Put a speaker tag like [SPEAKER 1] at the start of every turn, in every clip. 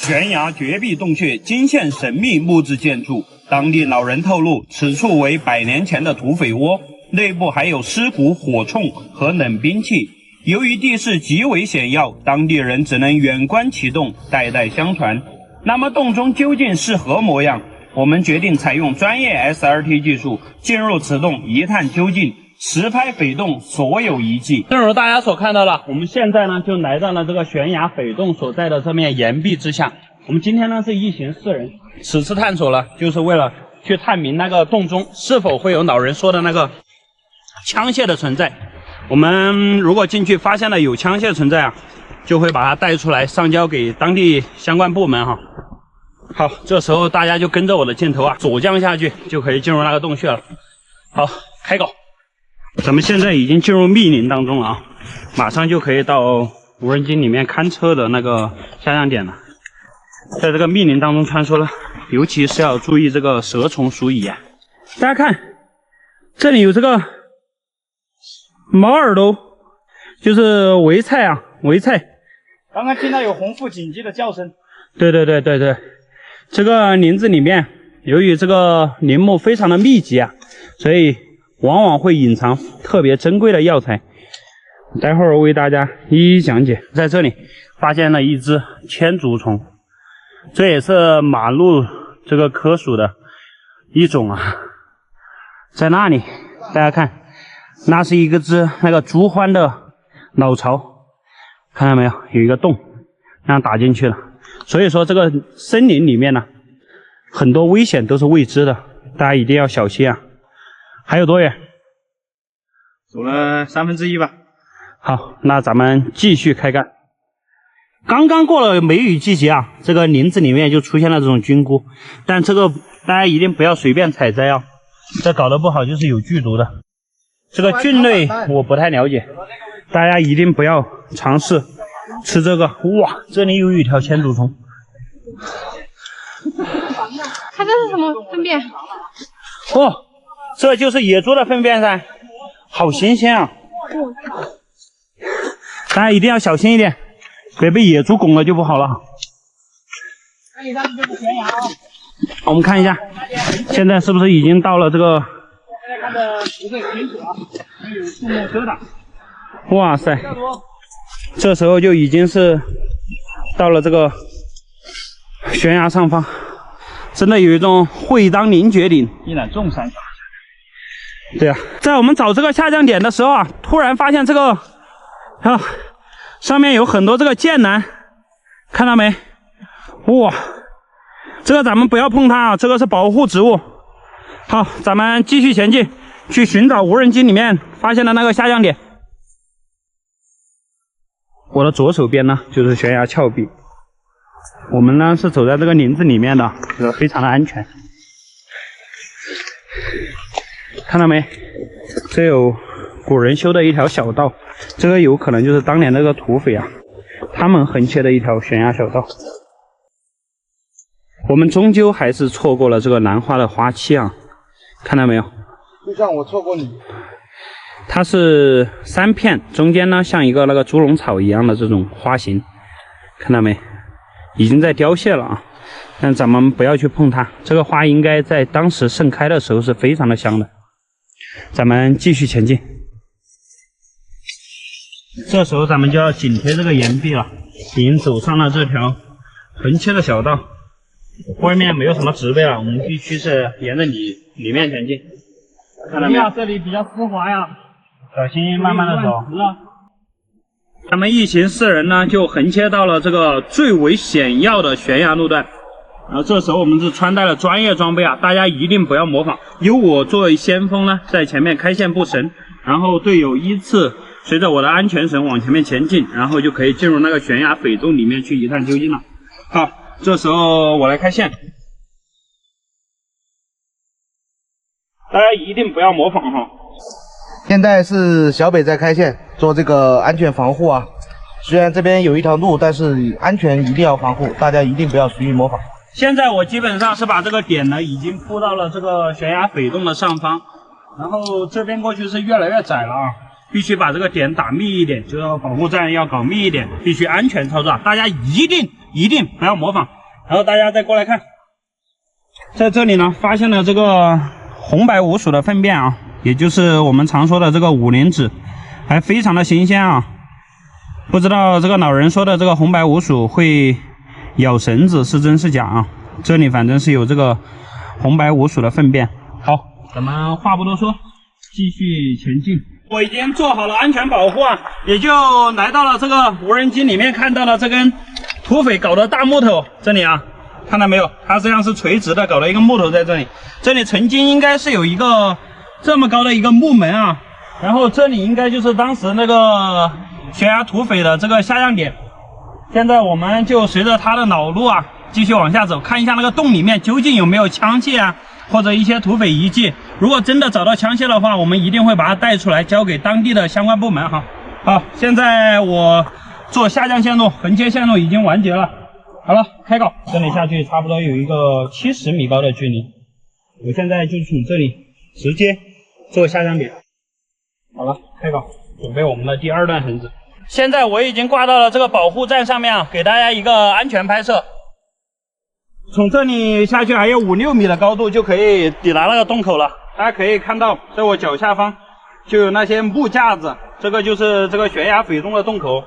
[SPEAKER 1] 悬崖绝壁洞穴惊现神秘木质建筑，当地老人透露，此处为100年前的土匪窝，内部还有尸骨、火铳和冷兵器。由于地势极为险要，当地人只能远观其洞，代代相传。那么洞中究竟是何模样？我们决定采用专业 SRT 技术进入此洞一探究竟，实拍匪洞所有遗迹。正如大家所看到的，我们现在呢就来到了这个悬崖匪洞所在的这面岩壁之下。我们今天呢是一行4人，此次探索了就是为了去探明那个洞中是否会有老人说的那个枪械的存在。我们如果进去发现了有枪械存在啊，就会把它带出来上交给当地相关部门哈。好，这时候大家就跟着我的箭头啊，左降下去就可以进入那个洞穴了。好，开搞！咱们现在已经进入密林当中了啊，马上就可以到无人机里面看测的那个下降点了。在这个密林当中穿梭了，尤其是要注意这个蛇虫鼠蚁啊。大家看，这里有这个毛耳朵，就是苇菜啊，苇菜。
[SPEAKER 2] 刚刚听到有红腹锦鸡的叫声。
[SPEAKER 1] 对，这个林子里面，由于这个林木非常的密集啊，所以往往会隐藏特别珍贵的药材。待会儿为大家一一讲解。在这里发现了一只千足虫，这也是马鹿这个科属的一种啊。在那里，大家看，那是一只那个竹獾的老巢，看到没有？有一个洞，这样打进去了。所以说，这个森林里面呢，很多危险都是未知的，大家一定要小心啊！还有多远？
[SPEAKER 2] 走了1/3吧。
[SPEAKER 1] 好，那咱们继续开干。刚刚过了梅雨季节啊，这个林子里面就出现了这种菌菇，但这个大家一定不要随便采摘啊，这搞得不好就是有剧毒的。这个菌类我不太了解，大家一定不要尝试吃这个。哇，这里有一条千足虫。
[SPEAKER 3] 它这是什么粪便？
[SPEAKER 1] 哦，这就是野猪的粪便噻，好新鲜啊！大家一定要小心一点，别被野猪拱了就不好了。
[SPEAKER 2] 那你上去就是悬崖啊！
[SPEAKER 1] 我们看一下，现在是不是已经到了这个？
[SPEAKER 2] 现在看的不是很清楚啊，还有树木遮挡。
[SPEAKER 1] 哇塞，这时候就已经是到了这个悬崖上方，真的有一种会当凌绝顶，
[SPEAKER 2] 一览众山小。
[SPEAKER 1] 对啊，在我们找这个下降点的时候啊，突然发现这个上面有很多这个剑兰，看到没？哇，这个咱们不要碰它啊，这个是保护植物。好，咱们继续前进，去寻找无人机里面发现的那个下降点。我的左手边呢就是悬崖峭壁，我们呢是走在这个林子里面的，非常的安全。看到没？这有古人修的一条小道，这个有可能就是当年那个土匪啊，他们横切的一条悬崖小道。我们终究还是错过了这个兰花的花期啊，看到没有？
[SPEAKER 2] 就像我错过你。
[SPEAKER 1] 它是3片，中间呢像一个那个猪笼草一样的这种花型，看到没？已经在凋谢了啊，但咱们不要去碰它。这个花应该在当时盛开的时候是非常的香的。咱们继续前进。这时候咱们就要紧贴这个岩壁了，已经走上了这条横切的小道。外面没有什么植被了，我们必须是沿着里面前进。看到没有？
[SPEAKER 2] 这里比较湿滑呀，
[SPEAKER 1] 小心慢慢的走。咱们一行4人呢，就横切到了这个最为险要的悬崖路段。然后这时候我们是穿戴了专业装备啊，大家一定不要模仿。由我作为先锋呢，在前面开线布绳，然后队友依次随着我的安全绳往前面前进，然后就可以进入那个悬崖匪洞里面去一探究竟了。好，这时候我来开线，大家一定不要模仿哈。
[SPEAKER 4] 现在是小北在开线做这个安全防护啊。虽然这边有一条路，但是安全一定要防护，大家一定不要随意模仿。
[SPEAKER 1] 现在我基本上是把这个点呢已经铺到了这个悬崖匪洞的上方，然后这边过去是越来越窄了啊，必须把这个点打密一点，就是保护站要搞密一点，必须安全操作，大家一定不要模仿，然后大家再过来看，在这里呢发现了这个红白无鼠的粪便啊，也就是我们常说的这个五灵脂，还非常的新鲜啊。不知道这个老人说的这个红白无鼠会咬绳子是真是假啊？这里反正是有这个红白无鼠的粪便。好，咱们话不多说，继续前进。我已经做好了安全保护啊，也就来到了这个无人机里面，看到了这根土匪搞的大木头，这里啊，看到没有？它这样是垂直的，搞了一个木头在这里。这里曾经应该是有一个这么高的一个木门啊，然后这里应该就是当时那个悬崖土匪的这个下降点。现在我们就随着他的老路啊，继续往下走，看一下那个洞里面究竟有没有枪械啊，或者一些土匪遗迹。如果真的找到枪械的话，我们一定会把它带出来，交给当地的相关部门哈。好，现在我做下降线路，横切线路已经完结了。好了，开搞，这里下去差不多有一个70米高的距离。我现在就从这里直接做下降点。好了，开搞，准备我们的第2段绳子。现在我已经挂到了这个保护站上面啊，给大家一个安全拍摄。从这里下去还有5-6米的高度就可以抵达那个洞口了。大家可以看到，在我脚下方就有那些木架子，这个就是这个悬崖匪洞的洞口。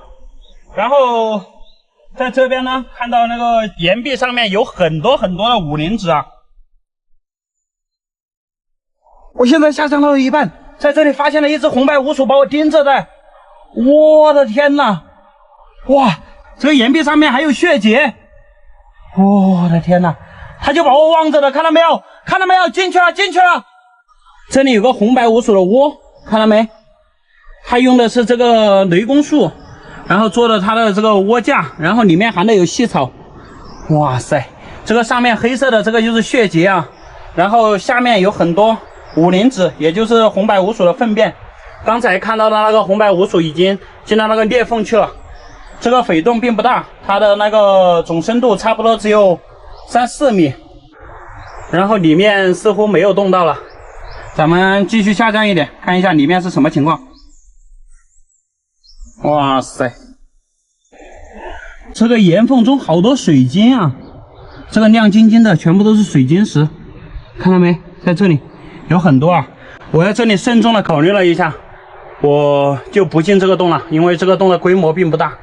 [SPEAKER 1] 然后在这边呢，看到那个岩壁上面有很多的五灵脂啊。我现在下降到了一半，在这里发现了一只红白无鼠把我盯着的，我的天哪！哇，这个岩壁上面还有血迹，我的天哪！他就把我望着的，看到没有？看到没有？进去了，进去了！这里有个红白无鼠的窝，看到没？他用的是这个雷公树，然后做的它的这个窝架，然后里面含的有细草。哇塞，这个上面黑色的这个就是血迹啊，然后下面有很多五灵脂，也就是红白无鼠的粪便。刚才看到的那个红白无鼠已经进到那个裂缝去了。这个匪洞并不大，它的那个总深度差不多只有3-4米，然后里面似乎没有动到了。咱们继续下降一点，看一下里面是什么情况。哇塞，这个岩缝中好多水晶啊，这个亮晶晶的全部都是水晶石，看到没？在这里有很多啊。我在这里慎重的考虑了一下，我就不进这个洞了，因为这个洞的规模并不大，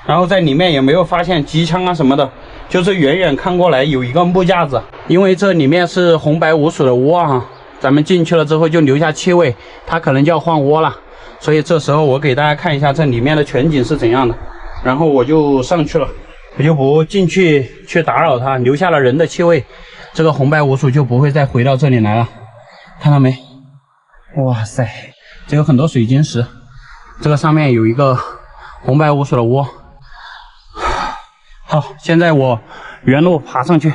[SPEAKER 1] 然后在里面也没有发现机枪啊什么的，就是远远看过来有一个木架子，因为这里面是红白无鼠的窝啊，咱们进去了之后就留下气味，它可能就要换窝了，所以这时候我给大家看一下这里面的全景是怎样的，然后我就上去了，我就不进去打扰它，留下了人的气味，这个红白无鼠就不会再回到这里来了，看到没？哇塞，这有很多水晶石，这个上面有一个红白无鼠的窝。好，现在我原路爬上去。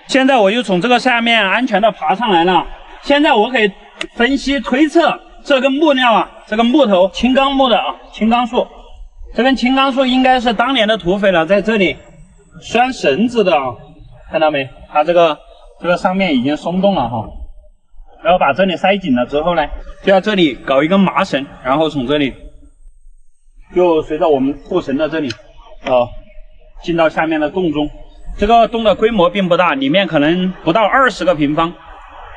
[SPEAKER 1] 现在我就从这个下面安全的爬上来了。现在我可以分析推测，这根木料啊，这个木头青冈木的啊，青冈树，这根青冈树应该是当年的土匪了，在这里拴绳子的啊，看到没？它这个上面已经松动了哈。然后把这里塞紧了之后呢，就在这里搞一根麻绳，然后从这里就随着我们护绳的这里进到下面的洞中。这个洞的规模并不大，里面可能不到20个平方。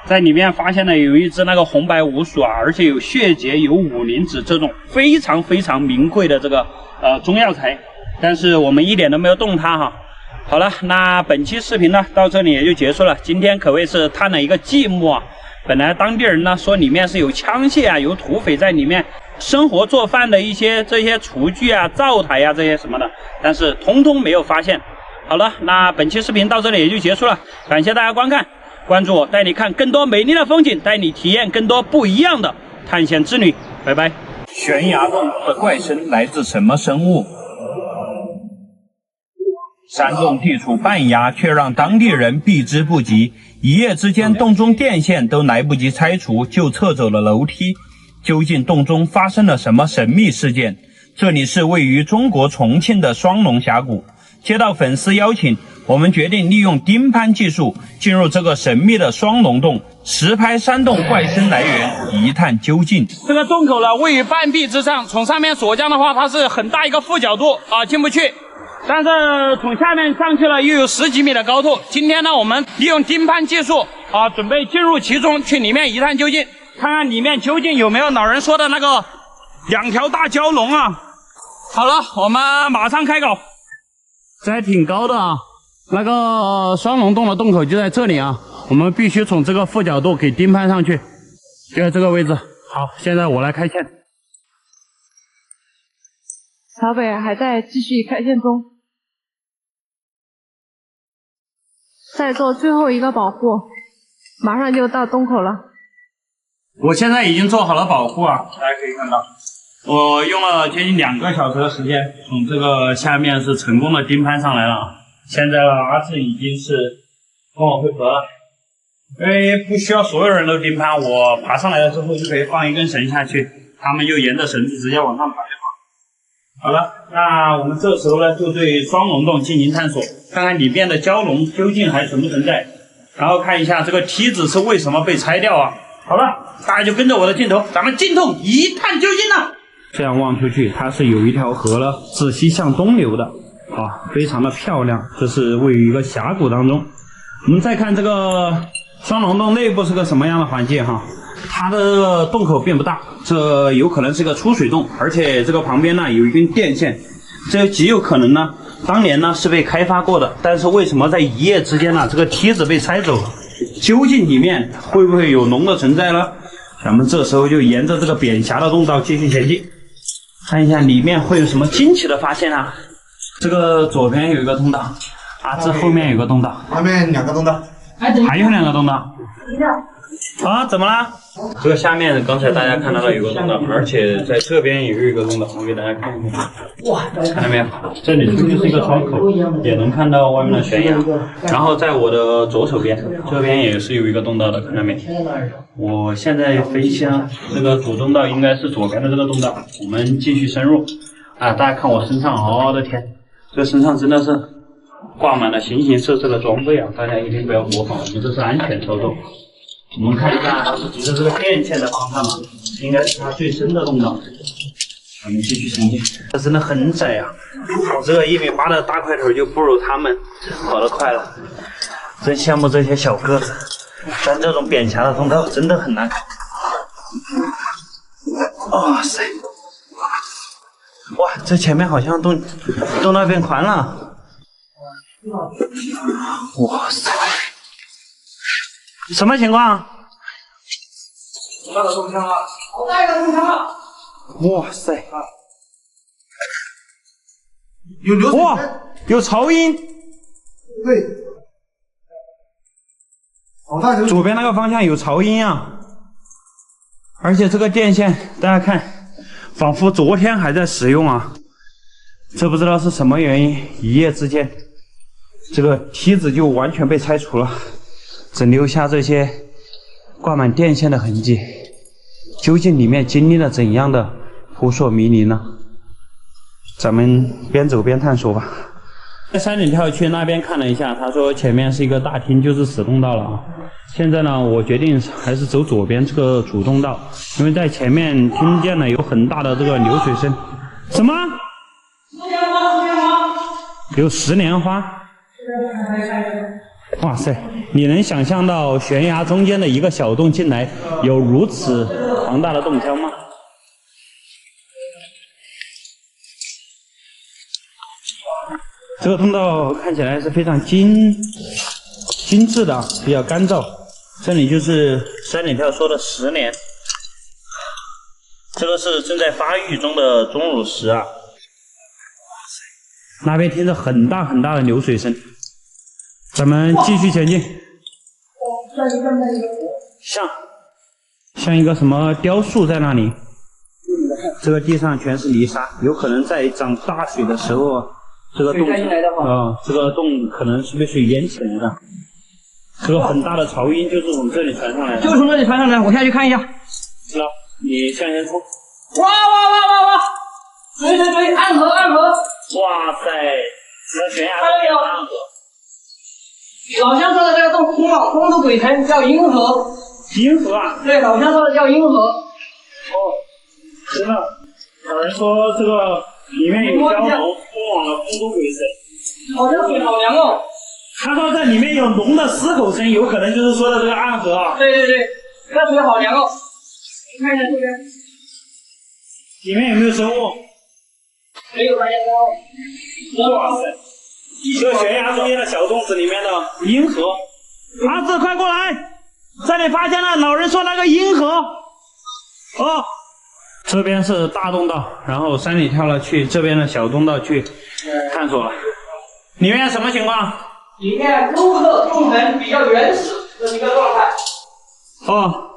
[SPEAKER 1] 在里面发现了有一只那个红白无鼠啊，而且有血节、有五灵脂这种非常名贵的这个中药材，但是我们一点都没有动它哈。好了，那本期视频呢到这里也就结束了。今天可谓是探了一个寂寞啊。本来当地人呢说里面是有枪械啊，有土匪在里面生活做饭的一些这些厨具啊、灶台啊这些什么的，但是通通没有发现。好了，那本期视频到这里也就结束了，感谢大家观看，关注我，带你看更多美丽的风景，带你体验更多不一样的探险之旅。拜拜。
[SPEAKER 5] 悬崖洞中的怪声来自什么生物？山洞地处半崖，却让当地人避之不及。一夜之间，洞中电线都来不及拆除，就撤走了楼梯。究竟洞中发生了什么神秘事件？这里是位于中国重庆的双龙峡谷。接到粉丝邀请，我们决定利用钉攀技术进入这个神秘的双龙洞，实拍山洞怪声来源，一探究竟。
[SPEAKER 1] 这个洞口呢位于半壁之上，从上面锁降的话，它是很大一个负角度啊，进不去。但是从下面上去了又有10几米的高度。今天呢，我们利用钉攀技术啊，准备进入其中，去里面一探究竟，看看里面究竟有没有老人说的那个2条大蛟龙啊。好了，我们马上开搞。这还挺高的啊，那个双龙洞的洞口就在这里啊，我们必须从这个负角度给钉攀上去，就在这个位置。好，现在我来开线。
[SPEAKER 3] 小北还在继续开线中，在做最后一个保护，马上就到洞口了。
[SPEAKER 1] 我现在已经做好了保护啊，大家可以看到，我用了接近2个小时的时间，从这个下面是成功的钉攀上来了。现在呢，阿志已经是跟我汇合了，因为不需要所有人都钉攀，我爬上来了之后就可以放一根绳下去，他们就沿着绳子直接往上爬就好。好了，那我们这时候呢，就对双龙洞进行探索，看看里面的蛟龙究竟还存不存在，然后看一下这个梯子是为什么被拆掉啊。好了，大家就跟着我的镜头，咱们进洞一探究竟了。这样望出去，它是有一条河了，自西向东流的啊，非常的漂亮。这是位于一个峡谷当中。我们再看这个双龙洞内部是个什么样的环境哈？它的洞口并不大，这有可能是个出水洞，而且这个旁边呢有一根电线，这极有可能呢当年呢是被开发过的，但是为什么在一夜之间呢这个梯子被拆走了？究竟里面会不会有龙的存在呢？咱们这时候就沿着这个扁狭的洞道继续前进，看一下里面会有什么惊奇的发现啊！这个左边有一个通道，啊，这后面有个通道，
[SPEAKER 4] 外面2个通道，
[SPEAKER 1] 还有2个通道。啊，怎么了？这个下面刚才大家看到了有个通道，而且在这边也有一个通道，我给大家看一下。哇，看到没有？这里就是一个窗口，也能看到外面的悬崖。然后在我的左手边，这边也是有一个通道的，看到没？我现在分析呢，这个主通道应该是左边的这个通道。我们继续深入。啊，大家看我身上，我的天，这身上真的是挂满了形形色色的装备啊！大家一定不要模仿，我们这是安全操作。我们看一下，它是随着这个电线的方向嘛，应该是它最深的洞道。我们继续前进，这真的很窄啊！我这个1.8米的大块头就不如他们跑得快了，真羡慕这些小个子。但这种扁狭的通道真的很难。哇塞！哇，这前面好像洞道变宽了。哇塞！什么情况？
[SPEAKER 2] 我带个中枪了，我带个中枪了。
[SPEAKER 1] 哇塞！
[SPEAKER 4] 有流水
[SPEAKER 1] 哇，有潮音。
[SPEAKER 4] 对，好大流水。
[SPEAKER 1] 左边那个方向有潮音啊！而且这个电线，大家看，仿佛昨天还在使用啊！这不知道是什么原因，一夜之间，这个梯子就完全被拆除了。只留下这些挂满电线的痕迹，究竟里面经历了怎样的扑朔迷离呢？咱们边走边探索吧。在山顶跳去那边看了一下，他说前面是一个大厅，就是死通道了啊。现在呢，我决定还是走左边这个主通道，因为在前面听见了有很大的这个流水声。什么？有石莲花。哇塞！你能想象到悬崖中间的一个小洞进来有如此庞大的洞腔吗？这个通道看起来是非常精致的，比较干燥。这里就是山顶跳说的石莲，这个是正在发育中的钟乳石啊。那边听着很大很大的流水声。咱们继续前进。像一个什么雕塑在那里。这个地上全是泥沙，有可能在涨大水的时候，这个洞这个洞可能是被水淹起来的。这个很大的潮音就是从这里传上来的。
[SPEAKER 2] 就从这里传上来，我下去看一下。
[SPEAKER 1] 是了，你向前冲。
[SPEAKER 2] 哇！追！暗河！
[SPEAKER 1] 哇塞，这悬崖上有暗河。
[SPEAKER 2] 老乡说的这个洞通入鬼城，叫阴河。
[SPEAKER 1] 阴河啊？
[SPEAKER 2] 对，老乡说的叫阴河。
[SPEAKER 1] 哦，真的。有人说这个里面有蛟龙、通往了空中鬼神。
[SPEAKER 2] 好像水好凉哦。
[SPEAKER 1] 他说这里面有龙的嘶吼声，有可能就是说的这个暗河啊。
[SPEAKER 2] 对对对，这水好凉哦。你看一下这边，
[SPEAKER 1] 里面有没有生物？
[SPEAKER 2] 没有发现到。
[SPEAKER 1] 哇塞！这悬崖中间的小洞子里面的银河。阿志，快过来！这里发现了老人说那个银河。哦，这边是大洞道，然后山里跳了去这边的小洞道去探索了。里面什么情况？
[SPEAKER 2] 里面沟壑纵横比较原始的一个状态。
[SPEAKER 1] 哦。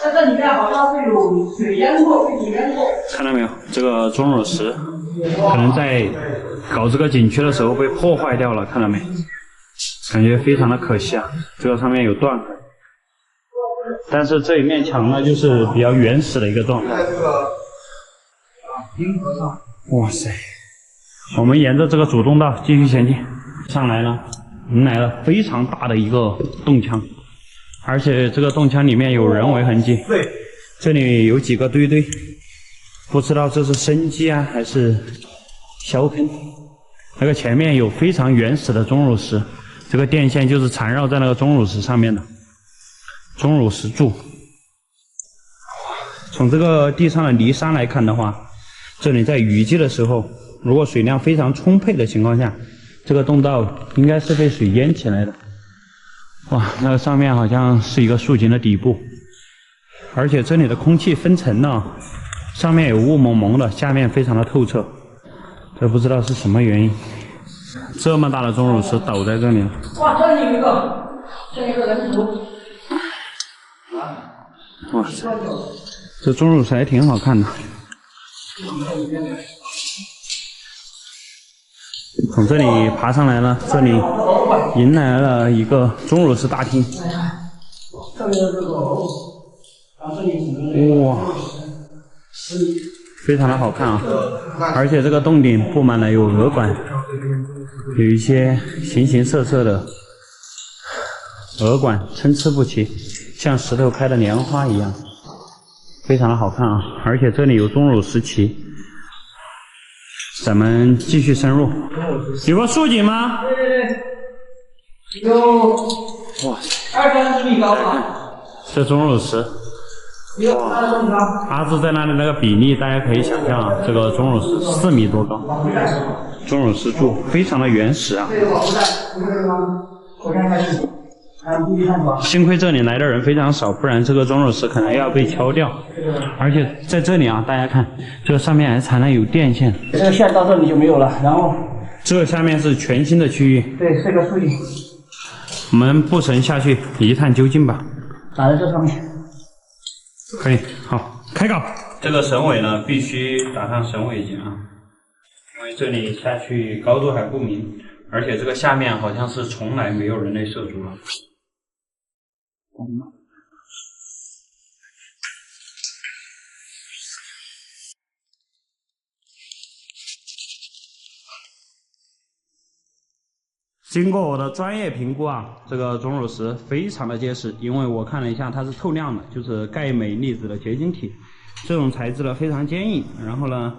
[SPEAKER 2] 但这里面好像是有水淹过，被水淹过。
[SPEAKER 1] 看到没有？这个钟乳石可能在搞这个景区的时候被破坏掉了，看到没？感觉非常的可惜啊！这个上面有断痕，但是这一面墙呢，就是比较原始的一个状态。哇塞！我们沿着这个主洞道继续前进，上来了，迎来了非常大的一个洞腔。而且这个洞腔里面有人为痕迹，这里有几个堆堆，不知道这是生基啊还是小坑。那个前面有非常原始的钟乳石，这个电线就是缠绕在那个钟乳石上面的钟乳石柱。从这个地上的泥沙来看的话，这里在雨季的时候，如果水量非常充沛的情况下，这个洞道应该是被水淹起来的。哇，那个上面好像是一个竖井的底部，而且这里的空气分层呢，上面有雾蒙蒙的，下面非常的透彻，这不知道是什么原因。这么大的钟乳石倒在这里了。
[SPEAKER 2] 哇，这里有一个，这一个人头。
[SPEAKER 1] 哇塞，这钟乳石还挺好看的。从这里爬上来了，这里迎来了一个钟乳石大厅。哇，非常的好看啊！而且这个洞顶布满了有鹅管，有一些形形色色的鹅管参差不齐，像石头开的莲花一样，非常的好看啊！而且这里有钟乳石旗。咱们继续深入，有个竖井吗？
[SPEAKER 2] 对对对，有
[SPEAKER 1] 哇
[SPEAKER 2] 20-30米高啊！
[SPEAKER 1] 这钟乳石，
[SPEAKER 2] 有20-30米高。
[SPEAKER 1] 阿志在那里那个比例，大家可以想象啊，这个钟乳石4米多高，钟乳石柱非常的原始啊。幸亏这里来的人非常少，不然这个钟乳石可能要被敲掉。而且在这里啊，大家看，这个上面还缠了有电线，
[SPEAKER 2] 这个线到这里就没有了，然后
[SPEAKER 1] 这下面是全新的区域。
[SPEAKER 2] 对，是个竖井。
[SPEAKER 1] 我们步绳下去一探究竟吧。
[SPEAKER 2] 打在这上面。
[SPEAKER 1] 可以，好，开搞。这个绳尾呢，必须打上绳尾结啊，因为这里下去高度还不明，而且这个下面好像是从来没有人类涉足了。经过我的专业评估啊，这个钟乳石非常的结实，因为我看了一下，它是透亮的，就是钙镁离子的结晶体，这种材质呢非常坚硬。然后呢，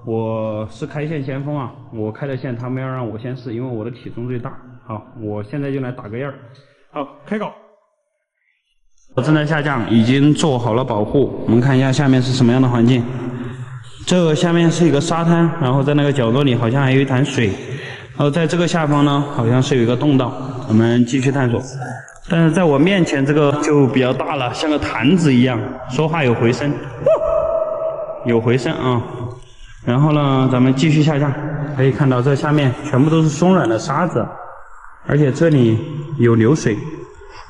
[SPEAKER 1] 我是开线先锋啊，我开的线他们要让我先试，因为我的体重最大。好，我现在就来打个样儿。好，开搞。我正在下降，已经做好了保护。我们看一下下面是什么样的环境。这个下面是一个沙滩，然后在那个角落里好像还有一潭水。然后在这个下方呢，好像是有一个洞道，我们继续探索。但是在我面前这个就比较大了，像个坛子一样，说话有回声，有回声啊。然后呢，咱们继续下降，可以看到这下面全部都是松软的沙子，而且这里有流水，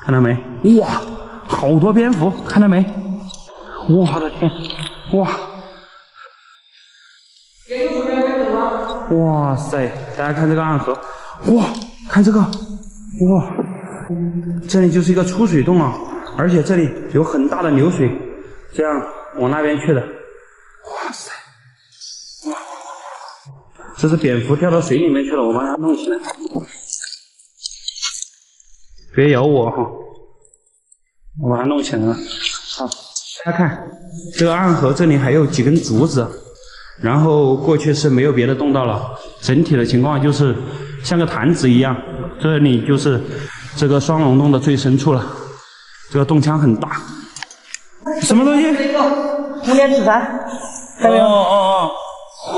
[SPEAKER 1] 看到没？哇，好多蝙蝠，看到没？我的天，哇！哇塞！大家看这个暗河，哇，看这个，哇，这里就是一个出水洞啊，而且这里有很大的流水，这样往那边去的。哇塞！哇，这是蝙蝠掉到水里面去了，我把它弄起来，别咬我哈！我把它弄起来了。好，大家看这个暗河这里还有几根竹子。
[SPEAKER 5] 然后过去是没有别的洞道了，整体的情况就是像个坛子一样。这里就是这个双龙洞的最深处了，这个洞腔很大。什么东西？
[SPEAKER 2] 红莲紫檀。
[SPEAKER 5] 哦，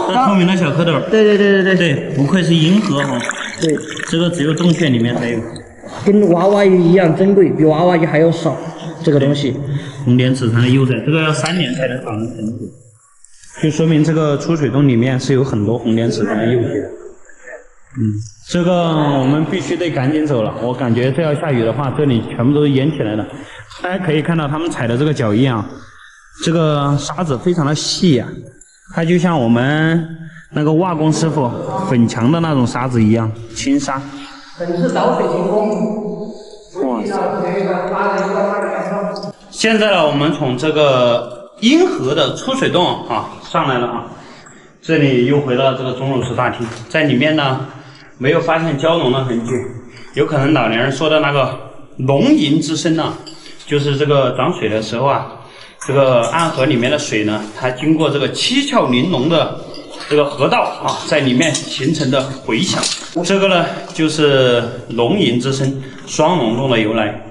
[SPEAKER 5] 这透明的小蝌蚪。对，不愧是银河哈。
[SPEAKER 2] 对，
[SPEAKER 5] 这个只有洞穴里面才有。
[SPEAKER 2] 跟娃娃鱼一样珍贵，比娃娃鱼还要少。这个东西，
[SPEAKER 5] 红莲紫檀的幼崽，这个要3年才能长成成体，就说明这个出水洞里面是有很多红莲紫檀的幼体的。这个我们必须得赶紧走了，我感觉这要下雨的话，这里全部都是淹起来的。大家可以看到他们踩的这个脚印啊，这个沙子非常的细啊，它就像我们那个瓦工师傅粉墙的那种沙子一样，轻沙。
[SPEAKER 2] 本是导水行宫。
[SPEAKER 5] 哇塞！现在呢，我们从这个阴河的出水洞啊上来了啊，这里又回到这个钟乳石大厅，在里面呢没有发现蛟龙的痕迹，有可能老年人说的那个龙吟之声呢，就是这个涨水的时候啊，这个暗河里面的水呢，它经过这个七窍玲珑的这个河道啊，在里面形成的回响，这个呢就是龙吟之声双龙洞的由来。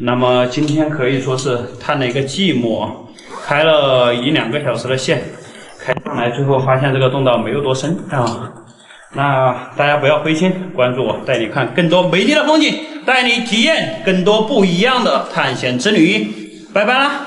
[SPEAKER 5] 那么今天可以说是探了一个寂寞，开了1-2个小时的线，开上来最后发现这个洞道没有多深啊。那大家不要灰心，关注我，带你看更多美丽的风景，带你体验更多不一样的探险之旅。拜拜啦！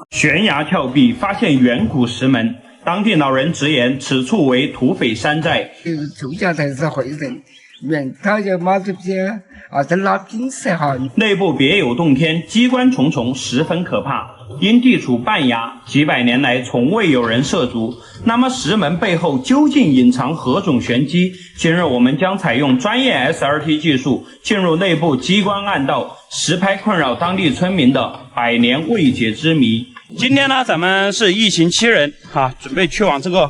[SPEAKER 5] 悬崖峭壁发现远古石门，当地老人直言此处为土匪山寨。
[SPEAKER 6] 主家才是回人，免他就马这边在拉pin色哈。
[SPEAKER 5] 内部别有洞天，机关重重，十分可怕。因地处半崖，几百年来从未有人涉足。那么石门背后究竟隐藏何种玄机？今日我们将采用专业 SRT 技术，进入内部机关暗道，实拍困扰当地村民的100年未解之谜。今天呢，咱们是一行7人啊，准备去往这个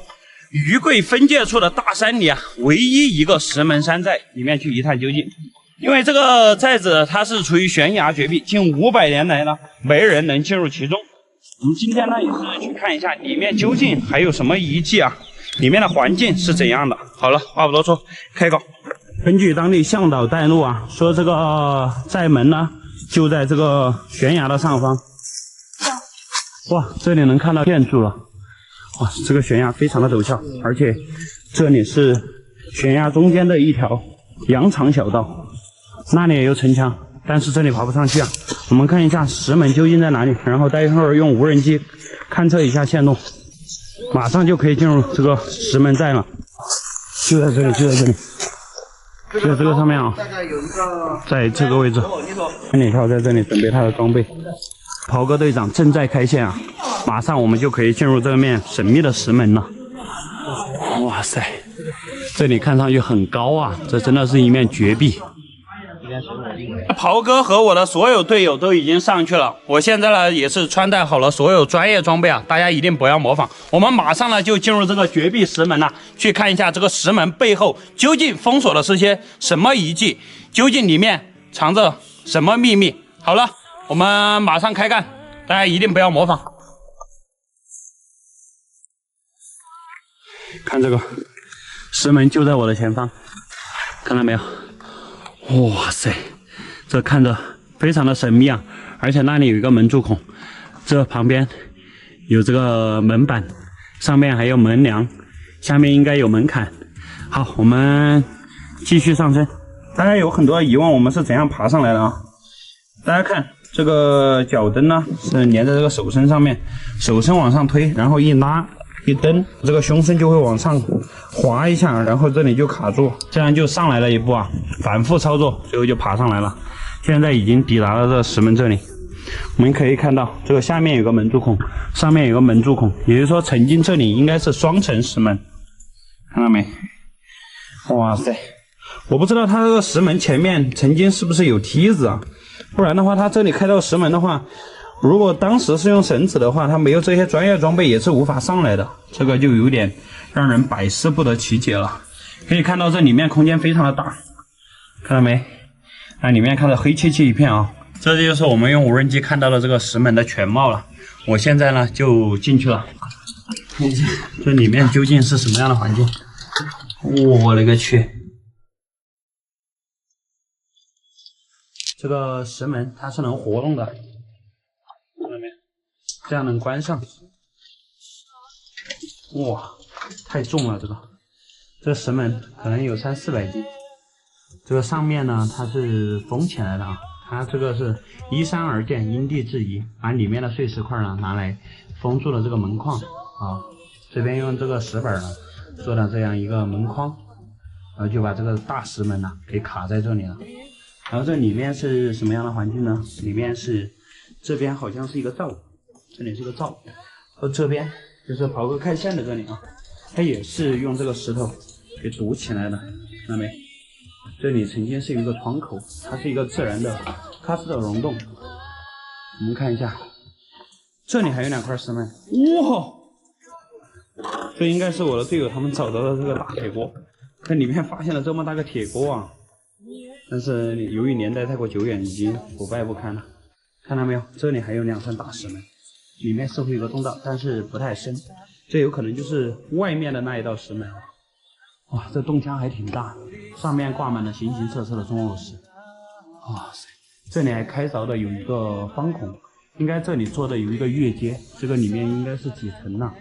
[SPEAKER 5] 余桂分界处的大山里啊，唯一一个石门山寨里面去一探究竟。因为这个寨子它是处于悬崖绝壁，近500年来呢，没人能进入其中。我们今天呢也是去看一下里面究竟还有什么遗迹啊，里面的环境是怎样的。好了，话不多说，开搞。根据当地向导带路啊，说这个寨门呢就在这个悬崖的上方。哇，这里能看到建筑了。哇，这个悬崖非常的陡峭，而且这里是悬崖中间的一条羊肠小道。那里也有城墙，但是这里爬不上去啊。我们看一下石门究竟在哪里，然后待会儿用无人机勘测一下线路，马上就可以进入这个石门寨了。就在这里，就在这个上面啊，在这个位置。千里跳在这里准备他的装备。袍哥队长正在开线啊，马上我们就可以进入这面神秘的石门了。哇塞，这里看上去很高啊，这真的是一面绝壁。袍哥和我的所有队友都已经上去了，我现在呢也是穿戴好了所有专业装备啊，大家一定不要模仿。我们马上呢就进入这个绝壁石门了，去看一下这个石门背后究竟封锁的是些什么遗迹，究竟里面藏着什么秘密。好了，我们马上开干，大家一定不要模仿。看这个石门就在我的前方，看到没有？哇塞，这看着非常的神秘啊！而且那里有一个门柱孔，这旁边有这个门板，上面还有门梁，下面应该有门槛。好，我们继续上升。大家有很多疑问，我们是怎样爬上来的啊？大家看这个脚蹬呢，是连在这个手身上面，手身往上推，然后一拉一蹬，这个胸身就会往上滑一下，然后这里就卡住，这样就上来了一步啊，反复操作，最后就爬上来了。现在已经抵达了这石门这里，我们可以看到这个下面有个门柱孔，上面有个门柱孔，也就是说曾经这里应该是双层石门，看到没？哇塞，我不知道它这个石门前面曾经是不是有梯子啊，不然的话它这里开到石门的话，如果当时是用绳子的话，它没有这些专业装备也是无法上来的，这个就有点让人百思不得其解了。可以看到这里面空间非常的大，看到没？那里面看到黑漆漆一片啊，这就是我们用无人机看到的这个石门的全貌了。我现在呢就进去了。看一下这里面究竟是什么样的环境。我勒个去！这个石门它是能活动的，看到没？这样能关上。哇，太重了这个石门可能有300-400斤。这个上面呢它是封起来的啊，它这个是依山而建，因地制宜，把里面的碎石块呢拿来封住了这个门框啊。这边用这个石板呢做了这样一个门框，然后就把这个大石门呢给卡在这里了。然后这里面是什么样的环境呢？里面是这边好像是一个灶，这里是个灶，和这边就是刨沟开线的这里啊，它也是用这个石头给堵起来的，看到没？这里曾经是一个窗口，它是一个自然的喀斯特溶洞。我们看一下，这里还有2块石门，哇！这应该是我的队友他们找到的这个大铁锅，在里面发现了这么大个铁锅啊！但是由于年代太过久远，已经腐败不堪了。看到没有？这里还有2扇大石门，里面似乎有个通道，但是不太深，这有可能就是外面的那一道石门。哇，这洞腔还挺大，上面挂满了形形色色的钟乳石。哇塞，这里还开凿的有一个方孔，应该这里做的有一个越阶，这个里面应该是几层呢？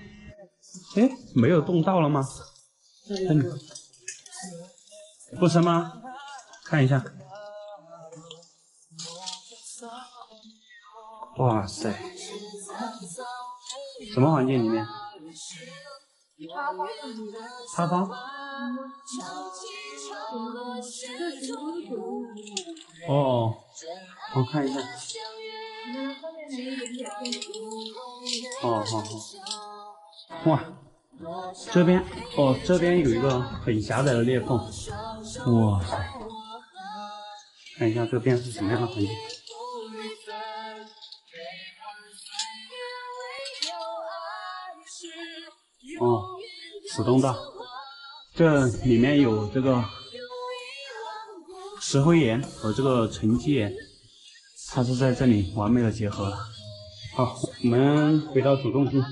[SPEAKER 5] 哎，没有洞道了吗？这里不深吗？看一下。哇塞，什么环境里面？塌方。哦，我看一下。哦，好好。哇，这边哦，这边有一个很狭窄的裂缝。哇塞，看一下这边是什么样的环境。哦，死洞道，这里面有这个石灰岩和这个沉积岩，它是在这里完美的结合了。好，我们回到主洞厅，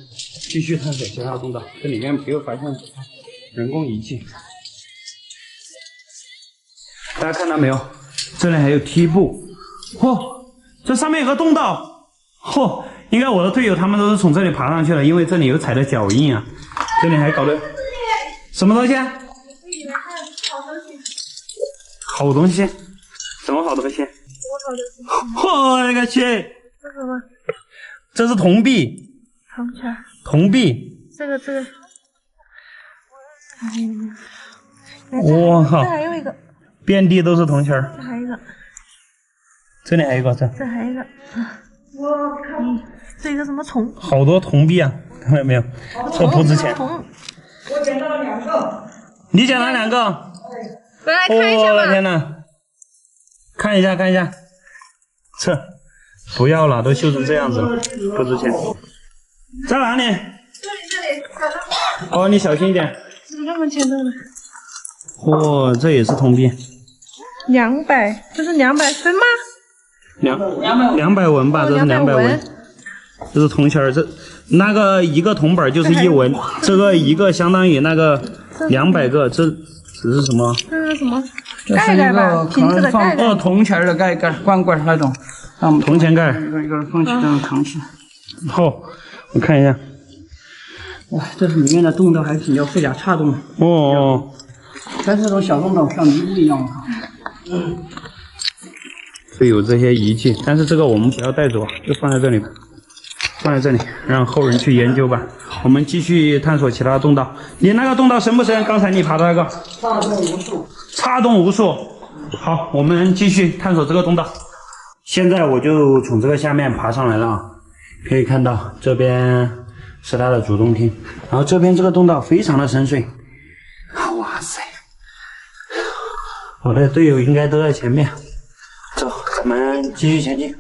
[SPEAKER 5] 继续探索其他的洞道。这里面没有发现人工仪器，大家看到没有？这里还有梯步。嚯，这上面有个洞道。嚯，应该我的队友他们都是从这里爬上去的，因为这里有踩的脚印啊。这里还搞的什么东西啊？好东西？什么好东西？我勒个去！
[SPEAKER 3] 这什么？
[SPEAKER 5] 这是铜币。
[SPEAKER 3] 铜钱。
[SPEAKER 5] 铜币。
[SPEAKER 3] 这个。
[SPEAKER 5] 哇靠！
[SPEAKER 3] 这还有一个。
[SPEAKER 5] 遍地都是铜钱儿。
[SPEAKER 3] 这还有一个。
[SPEAKER 5] 这里还有一个，
[SPEAKER 3] 这还有一个。我靠！这个什么虫？
[SPEAKER 5] 好多铜币啊！看到没有？这不值钱。
[SPEAKER 2] 我捡到了2个。
[SPEAKER 5] 你捡了2个？
[SPEAKER 3] 我来看一下吧。
[SPEAKER 5] 我的天哪！看一下。这不要了，都锈成这样子了，不值钱。在哪里？
[SPEAKER 3] 这里。
[SPEAKER 5] 哦，你小心一点。
[SPEAKER 3] 怎么这么简单呢？
[SPEAKER 5] 嚯，这也是铜币。
[SPEAKER 3] 200，这是200分吗
[SPEAKER 5] ？200文吧，这是200文。这是铜钱儿，那个一个铜板就是1文，这个一个相当于那个200个，这是什么？
[SPEAKER 3] 这是什么？盖盖吧，瓶子的盖盖。
[SPEAKER 2] 哦，铜钱的盖盖，罐罐那种。
[SPEAKER 5] 铜钱盖。
[SPEAKER 2] 一个放起这种铜器。
[SPEAKER 5] 好，我看一下。
[SPEAKER 2] 哇，这里面的洞道还挺叫费俩岔洞。
[SPEAKER 5] 哦。
[SPEAKER 2] 但是这种小洞道像迷雾一样。
[SPEAKER 5] 会有这些仪器，但是这个我们不要带走，就放在这里吧。放在这里，让后人去研究吧。我们继续探索其他洞道。你那个洞道深不深？刚才你爬的那个？
[SPEAKER 2] 岔洞无数。
[SPEAKER 5] 岔洞无数。好，我们继续探索这个洞道。现在我就从这个下面爬上来了啊，可以看到这边是它的主洞厅，然后这边这个洞道非常的深邃。哇塞！我的队友应该都在前面。走，咱们继续前进。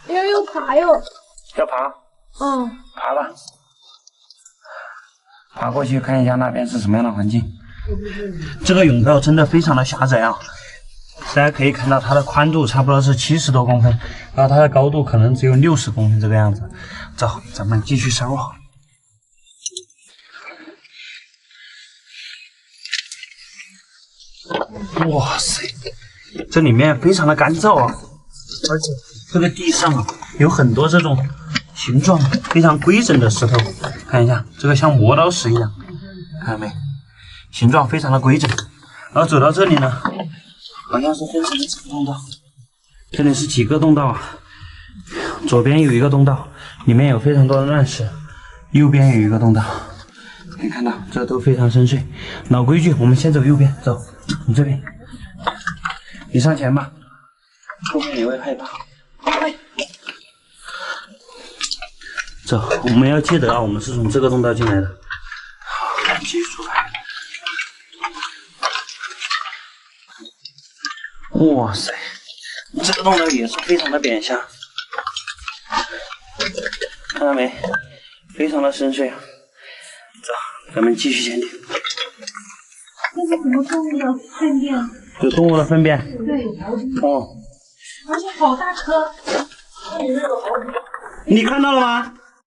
[SPEAKER 3] 要爬哟。
[SPEAKER 5] 要爬？
[SPEAKER 3] 嗯，
[SPEAKER 5] 爬吧，爬过去看一下那边是什么样的环境。这个甬道真的非常的狭窄啊，大家可以看到它的宽度差不多是70多公分，然后它的高度可能只有60公分这个样子。走，咱们继续深入。
[SPEAKER 1] 哇塞，这里面非常的干燥啊，而且这个地上啊有很多这种形状非常规整的石头，看一下，这个像磨刀石一样，看到没？形状非常的规整。然后走到这里呢，好像是分成了几个通道，这里是几个通道啊？左边有一个通道，里面有非常多的乱石，右边有一个通道，可以看到这都非常深邃。老规矩，我们先走右边，走，你这边，你上前吧，后面你会害怕。走，我们要记得啊，我们是从这个通道进来的。好，继续出发。哇塞，这个通道也是非常的扁下，看到没？非常的深邃啊。走，咱们继续前进。
[SPEAKER 3] 那是什么动物的粪便？
[SPEAKER 1] 有动物的粪便？
[SPEAKER 3] 对。
[SPEAKER 1] 哦。
[SPEAKER 3] 而且好大颗。
[SPEAKER 1] 你看到了吗？